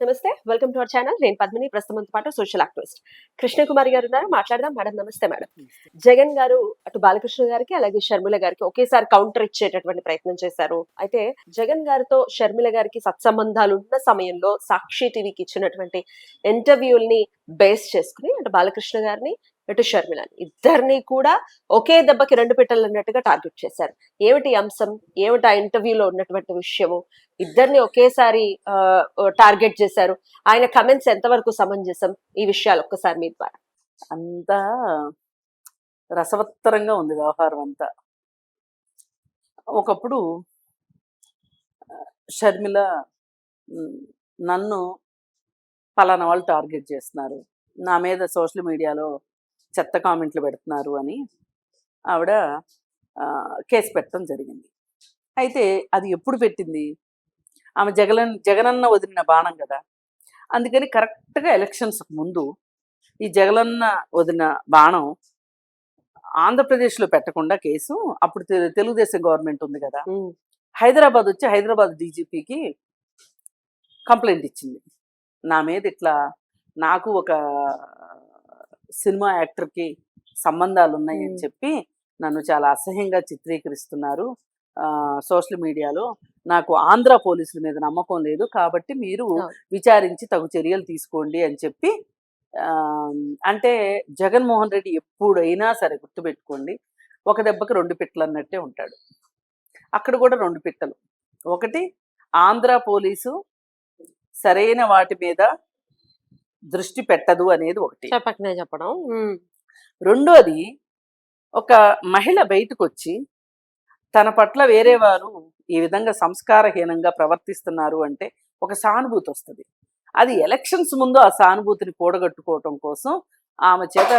నమస్తే, welcome to our channel. నేను పద్మిని. ప్రస్తుతంతో పాటు సోషల్ యాక్టివిస్ట్ కృష్ణకుమారి గారు ఉన్నారు. మాట్లాడదాం. మేడం నమస్తే. మేడం, జగన్ గారు అటు బాలకృష్ణ గారికి అలాగే షర్మిల గారికి ఒకేసారి కౌంటర్ ఇచ్చేటటువంటి ప్రయత్నం చేశారు. అయితే జగన్ గారితో షర్మిల గారికి సత్సంబంధాలు ఉన్న సమయంలో సాక్షి టీవీకి ఇచ్చినటువంటి ఇంటర్వ్యూల్ని బేస్ చేసుకుని అటు బాలకృష్ణ గారిని ఇటు షర్మిలని ఇద్దరిని కూడా ఒకే దెబ్బకి రెండు పిట్టలు అన్నట్టుగా టార్గెట్ చేశారు. ఏమిటి అంశం, ఏమిటి ఆ ఇంటర్వ్యూలో ఉన్నటువంటి విషయము? ఇద్దరిని ఒకేసారి టార్గెట్ చేశారు. ఆయన కమెంట్స్ ఎంతవరకు సమంజసం? ఈ విషయాలు ఒక్కసారి మీ ద్వారా. అంతా రసవత్తరంగా ఉంది వ్యవహారం అంతా. ఒకప్పుడు షర్మిల నన్ను పలానా వాళ్ళు టార్గెట్ చేస్తున్నారు, నా మీద సోషల్ మీడియాలో చెత్త కామెంట్లు పెడుతున్నారు అని ఆవిడ కేసు పెట్టడం జరిగింది. అయితే అది ఎప్పుడు పెట్టింది? ఆమె జగనన్న వదిలిన బాణం కదా. అందుకని కరెక్ట్గా ఎలక్షన్స్కి ముందు ఈ జగనన్న వదిలిన బాణం ఆంధ్రప్రదేశ్లో పెట్టకుండా కేసు, అప్పుడు తెలుగుదేశం గవర్నమెంట్ ఉంది కదా, హైదరాబాద్ వచ్చి హైదరాబాద్ డీజీపీకి కంప్లైంట్ ఇచ్చింది. నా మీద ఇట్లా నాకు ఒక సినిమా యాక్టర్కి సంబంధాలు ఉన్నాయని చెప్పి నన్ను చాలా అసహ్యంగా చిత్రీకరిస్తున్నారు సోషల్ మీడియాలో. నాకు ఆంధ్ర పోలీసుల మీద నమ్మకం లేదు, కాబట్టి మీరు విచారించి తగు చర్యలు తీసుకోండి అని చెప్పి అంటే జగన్మోహన్ రెడ్డి ఎప్పుడైనా సరే గుర్తుపెట్టుకోండి, ఒక దెబ్బకి రెండు పిట్టలు అన్నట్టే ఉంటాడు. అక్కడ కూడా రెండు పిట్టలు. ఒకటి, ఆంధ్ర పోలీసు సరైన వాటి మీద దృష్టి పెట్టదు అనేది ఒకటి చెప్పడం. రెండోది, ఒక మహిళ బయటకు వచ్చి తన పట్ల వేరే వారు ఈ విధంగా సంస్కారహీనంగా ప్రవర్తిస్తున్నారు అంటే ఒక సానుభూతి వస్తుంది. అది ఎలక్షన్స్ ముందు ఆ సానుభూతిని కూడగట్టుకోవటం కోసం ఆమె చేత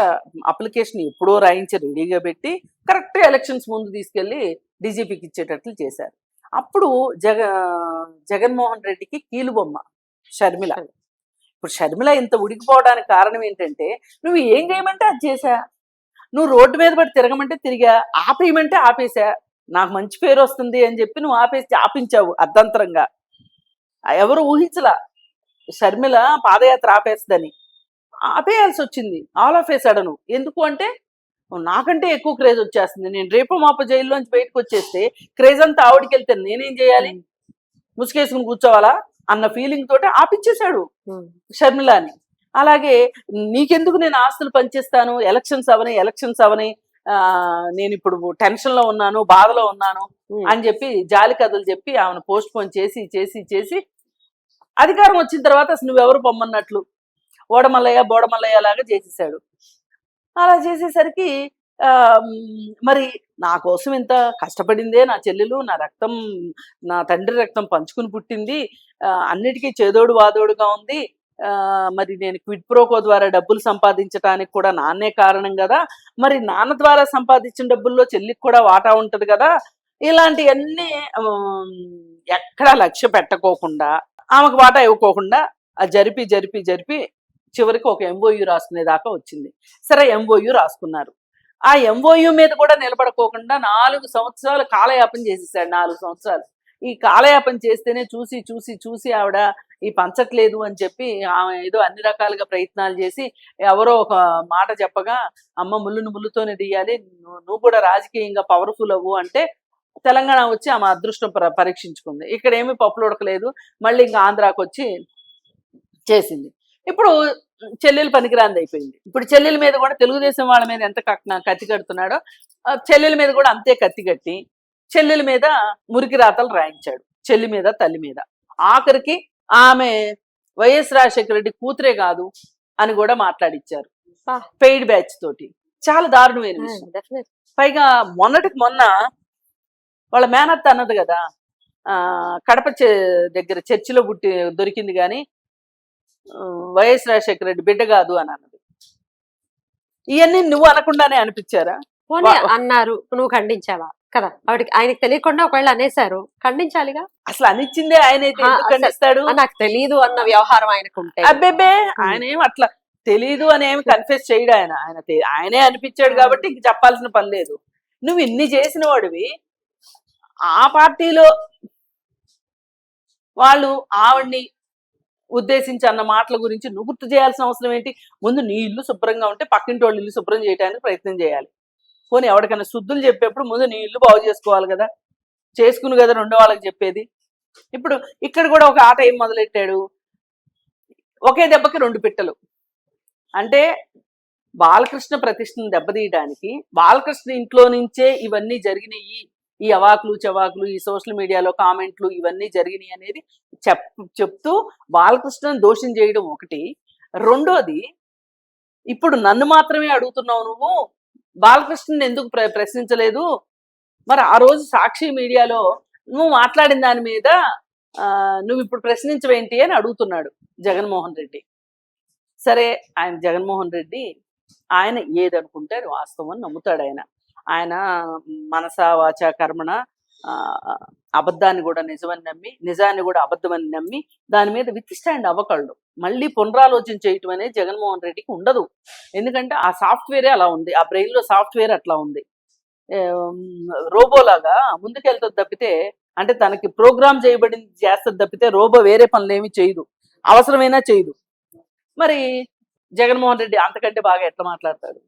అప్లికేషన్ ఎప్పుడో రాయించి రెడీగా పెట్టి కరెక్ట్గా ఎలక్షన్స్ ముందు తీసుకెళ్ళి డీజీపీకి ఇచ్చేటట్లు చేశారు. అప్పుడు జగన్మోహన్ రెడ్డికి కీలుబొమ్మ షర్మిల. ఇప్పుడు షర్మిల ఇంత ఉడికిపోవడానికి కారణం ఏంటంటే, నువ్వు ఏం చేయమంటే అది చేశా, నువ్వు రోడ్డు మీద పడి తిరగమంటే తిరిగా, ఆపేయమంటే ఆపేశా, నాకు మంచి పేరు వస్తుంది అని చెప్పి నువ్వు ఆపించావు అర్ధంతరంగా. ఎవరు ఊహించలా షర్మిల పాదయాత్ర ఆపేస్తుందని. ఆపేయాల్సి వచ్చింది ఆల్ ఆఫ్ ఏ సడన్. ఎందుకు అంటే నాకంటే ఎక్కువ క్రేజ్ వచ్చేస్తుంది, నేను రేపు మాప జైల్లోంచి బయటకు వచ్చేస్తే క్రేజ్ అంతా ఆవిడికి వెళ్తే నేనేం చేయాలి, ముసుకేసుకుని కూర్చోవాలా అన్న ఫీలింగ్ తోటి ఆపిచ్చేశాడు షర్మిలాని. అలాగే నీకెందుకు నేను ఆస్తులు పనిచేస్తాను, ఎలక్షన్స్ అవని నేను ఇప్పుడు టెన్షన్లో ఉన్నాను, బాధలో ఉన్నాను అని చెప్పి జాలి కథలు చెప్పి ఆమెను పోస్ట్ పోన్ చేసి చేసి చేసి అధికారం వచ్చిన తర్వాత అసలు నువ్వెవరు పొమ్మన్నట్లు బోడమల్లయ్య లాగా చేసేసాడు. అలా చేసేసరికి మరి నా కోసం ఇంత కష్టపడిందే నా చెల్లెలు, నా రక్తం, నా తండ్రి రక్తం పంచుకుని పుట్టింది, అన్నిటికీ చేదోడు వాదోడుగా ఉంది, మరి నేను క్విడ్ ప్రోకో ద్వారా డబ్బులు సంపాదించడానికి కూడా నాన్నే కారణం కదా, మరి నాన్న ద్వారా సంపాదించిన డబ్బుల్లో చెల్లికి కూడా వాటా ఉంటుంది కదా. ఇలాంటివన్నీ ఎక్కడా లక్ష్య పెట్టకోకుండా, ఆమెకు వాటా ఇవ్వకోకుండా జరిపి జరిపి జరిపి చివరికి ఒక ఎంఓయూ రాసుకునేదాకా వచ్చింది. సరే, ఎంఓయూ రాసుకున్నారు. ఆ ఎంఓయూ మీద కూడా నిలబడుకోకుండా 4 సంవత్సరాలు కాలయాపన చేసేసాడు. 4 సంవత్సరాలు ఈ కాలయాపన చేస్తేనే చూసి చూసి చూసి ఆవిడ ఈ పంచట్లేదు అని చెప్పి ఆమె ఏదో అన్ని రకాలుగా ప్రయత్నాలు చేసి ఎవరో ఒక మాట చెప్పగా, అమ్మ ముళ్ళును ముళ్ళుతోనే తీయాలి, నువ్వు కూడా రాజకీయంగా పవర్ఫుల్ అవ్వు అంటే తెలంగాణ వచ్చి ఆమె అదృష్టం పరీక్షించుకుంది. ఇక్కడ ఏమీ పప్పులు ఉడకలేదు, మళ్ళీ ఇంకా ఆంధ్రాకి వచ్చి చేసింది. ఇప్పుడు చెల్లెలు పనికిరాంది అయిపోయింది. ఇప్పుడు చెల్లెల మీద కూడా తెలుగుదేశం వాళ్ళ మీద ఎంత కత్తి కడుతున్నాడో చెల్లెల మీద కూడా అంతే కత్తి కట్టి చెల్లెల మీద మురికి రాతలు రాయించాడు, చెల్లి మీద తల్లి మీద. ఆఖరికి ఆమె వైఎస్ రాజశేఖర రెడ్డి కూతురే కాదు అని కూడా మాట్లాడిచ్చారు పెయిడ్ బ్యాచ్ తోటి. చాలా దారుణమైన విషయం. పైగా మొన్నటికి మొన్న వాళ్ళ మేనత్త అన్నది కదా, కడప దగ్గర చర్చిలో దొరికింది కానీ వైఎస్ రాజశేఖర రెడ్డి బిడ్డ కాదు అని అన్నది. ఇవన్నీ నువ్వు అనకుండానే అనిపించారా? అన్నారు, నువ్వు ఖండించావా కదా? ఆయనకి తెలియకుండా ఒకవేళ అనేసారు, ఖండించాలిగా. అసలు అనిచ్చిందే ఆయన అయితే ఖండిస్తాడు? నాకు తెలియదు అన్న వ్యవహారం ఆయనకుంటే. అబ్బేబే, ఆయన ఏం అట్లా తెలీదు అని ఏమి కన్ఫెస్ చేయడు. ఆయనే అనిపించాడు కాబట్టి ఇంక చెప్పాల్సిన పని లేదు. నువ్వు ఇన్ని చేసిన వాడివి, ఆ పార్టీలో వాళ్ళు ఆవిడ్ని ఉద్దేశించి అన్న మాటల గురించి నువ్వు గుర్తు చేయాల్సిన అవసరం ఏంటి? ముందు నీ ఇల్లు శుభ్రంగా ఉంటే పక్కింటి వాళ్ళ ఇల్లు శుభ్రం చేయడానికి ప్రయత్నం చేయాలి. పోనీ ఎవరికైనా శుద్ధులు చెప్పేప్పుడు ముందు నీ ఇల్లు బాగు చేసుకోవాలి కదా, చేసుకుని కదా రెండో వాళ్ళకి చెప్పేది. ఇప్పుడు ఇక్కడ కూడా ఒక ఆట ఏం మొదలెట్టాడు, ఒకే దెబ్బకి 2 పిట్టలు. అంటే బాలకృష్ణ ప్రతిష్టను దెబ్బతీయడానికి బాలకృష్ణ ఇంట్లో నుంచే ఇవన్నీ జరిగినాయి, ఈ అవాకులు చవాకులు, ఈ సోషల్ మీడియాలో కామెంట్లు ఇవన్నీ జరిగినాయి అనేది చెప్తూ బాలకృష్ణను దోషం చేయడం ఒకటి. రెండోది, ఇప్పుడు నన్ను మాత్రమే అడుగుతున్నావు నువ్వు, బాలకృష్ణని ఎందుకు ప్రశ్నించలేదు? మరి ఆ రోజు సాక్షి మీడియాలో నువ్వు మాట్లాడిన దాని మీద నువ్వు ఇప్పుడు ప్రశ్నించవేంటి అని అడుగుతున్నాడు జగన్మోహన్ రెడ్డి. సరే, ఆయన జగన్మోహన్ రెడ్డి ఆయన ఏదనుకుంటే అది వాస్తవం అని నమ్ముతాడు. ఆయన మనస వాచ కర్మణ అబద్ధాన్ని కూడా నిజమని నమ్మి, నిజాన్ని కూడా అబద్ధమని నమ్మి దాని మీద విత్ స్టాండ్ అవ్వకళ్ళు. మళ్ళీ పునరాలోచన చేయటం అనేది జగన్మోహన్ రెడ్డికి ఉండదు. ఎందుకంటే ఆ సాఫ్ట్వేరే అలా ఉంది, ఆ బ్రెయిన్లో సాఫ్ట్వేర్ అట్లా ఉంది. రోబోలాగా ముందుకెళ్తుంది తప్పితే, అంటే తనకి ప్రోగ్రామ్ చేయబడింది చేస్తుంది తప్పితే రోబో వేరే పనులు ఏమి చేయదు, అవసరమైనా చేయదు. మరి జగన్మోహన్ రెడ్డి అంతకంటే బాగా ఎట్లా మాట్లాడతాడు?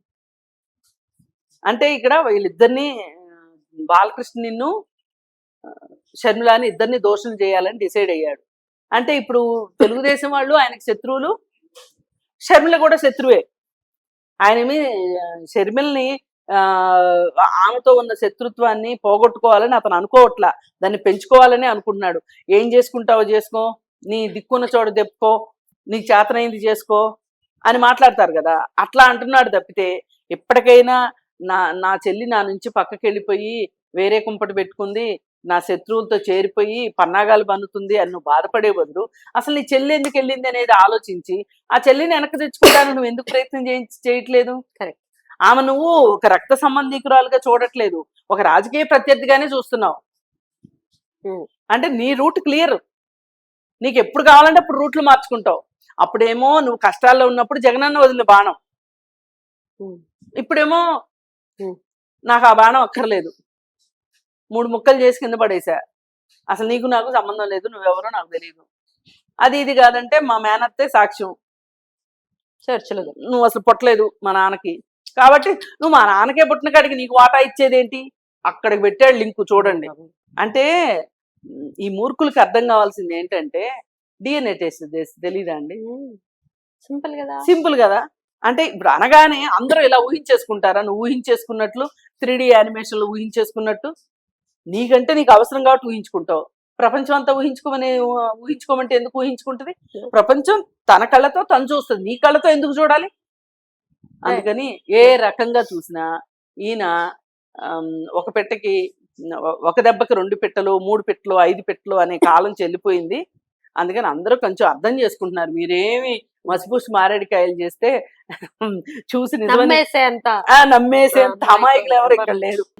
అంటే ఇక్కడ వీళ్ళిద్దరిని, బాలకృష్ణ షర్మిలాని ఇద్దరిని దోషులు చేయాలని డిసైడ్ అయ్యాడు. అంటే ఇప్పుడు తెలుగుదేశం వాళ్ళు ఆయనకి శత్రువులు, షర్మిల కూడా శత్రువే. ఆయనమి షర్మిలని ఆమెతో ఉన్న శత్రుత్వాన్ని పోగొట్టుకోవాలని అతను అనుకోవట్లా, దాన్ని పెంచుకోవాలని అనుకుంటున్నాడు. ఏం చేసుకుంటావో చేసుకో, నీ దిక్కున్న చోట తెప్పుకో, నీకు చేతనైంది చేసుకో అని మాట్లాడతారు కదా, అట్లా అంటున్నాడు తప్పితే ఎప్పటికైనా నా చెల్లి నా నుంచి పక్కకి వెళ్ళిపోయి వేరే కుంపటి పెట్టుకుంది, నా శత్రువులతో చేరిపోయి పన్నాగాలు పన్నుతుంది అని నువ్వు బాధపడే బదులు అసలు నీ చెల్లి ఎందుకు వెళ్ళింది అనేది ఆలోచించి ఆ చెల్లిని వెనక్కి తెచ్చుకుంటాను నువ్వు ఎందుకు ప్రయత్నం చేయట్లేదు? కరెక్ట్. ఆమె నువ్వు ఒక రక్త సంబంధికురాలుగా చూడట్లేదు, ఒక రాజకీయ ప్రత్యర్థిగానే చూస్తున్నావు. అంటే నీ రూట్ క్లియర్, నీకు ఎప్పుడు కావాలంటే అప్పుడు రూట్లు మార్చుకుంటావు. అప్పుడేమో నువ్వు కష్టాల్లో ఉన్నప్పుడు జగనన్న వదిలిన బాణం, ఇప్పుడేమో నాకు ఆ బాణం అక్కర్లేదు, 3 ముక్కలు చేసి కింద పడేసా, అసలు నీకు నాకు సంబంధం లేదు, నువ్వెవరో నాకు తెలియదు, అది ఇది కాదంటే మా మేనత్తే సాక్ష్యం, చర్చలు నువ్వు అసలు పుట్టలేదు మా నాన్నకి, కాబట్టి నువ్వు మా నాన్నకే పుట్టిన కాడికి నీకు వాటా ఇచ్చేదేంటి? అక్కడికి పెట్టాడు లింకు చూడండి. అంటే ఈ మూర్ఖులకి అర్థం కావాల్సింది ఏంటంటే డిఎన్ఏ టెస్ట్ తెలీదా అండి? సింపుల్ కదా. అంటే ఇప్పుడు అనగానే అందరూ ఇలా ఊహించేసుకుంటారా? నువ్వు ఊహించేసుకున్నట్లు 3D యానిమేషన్లు ఊహించేసుకున్నట్టు, నీకంటే నీకు అవసరం కాబట్టి ఊహించుకుంటావు. ప్రపంచం అంతా ఊహించుకోమంటే ఎందుకు ఊహించుకుంటుంది? ప్రపంచం తన కళ్ళతో తను చూస్తుంది, నీ కళ్ళతో ఎందుకు చూడాలి? అందుకని ఏ రకంగా చూసినా ఈయన ఒక పెట్టకి ఒక దెబ్బకి 2 పిట్టలు 3 పిట్టలు 5 పిట్టలు అనే కాలం చెల్లిపోయింది. అందుకని అందరూ కొంచెం అర్థం చేసుకుంటున్నారు. మీరేమి మసిపూసి మారేడికాయలు చేస్తే చూసి నమ్మేసే అంత అమాయకులు ఎవరు ఇక్కడ లేరు.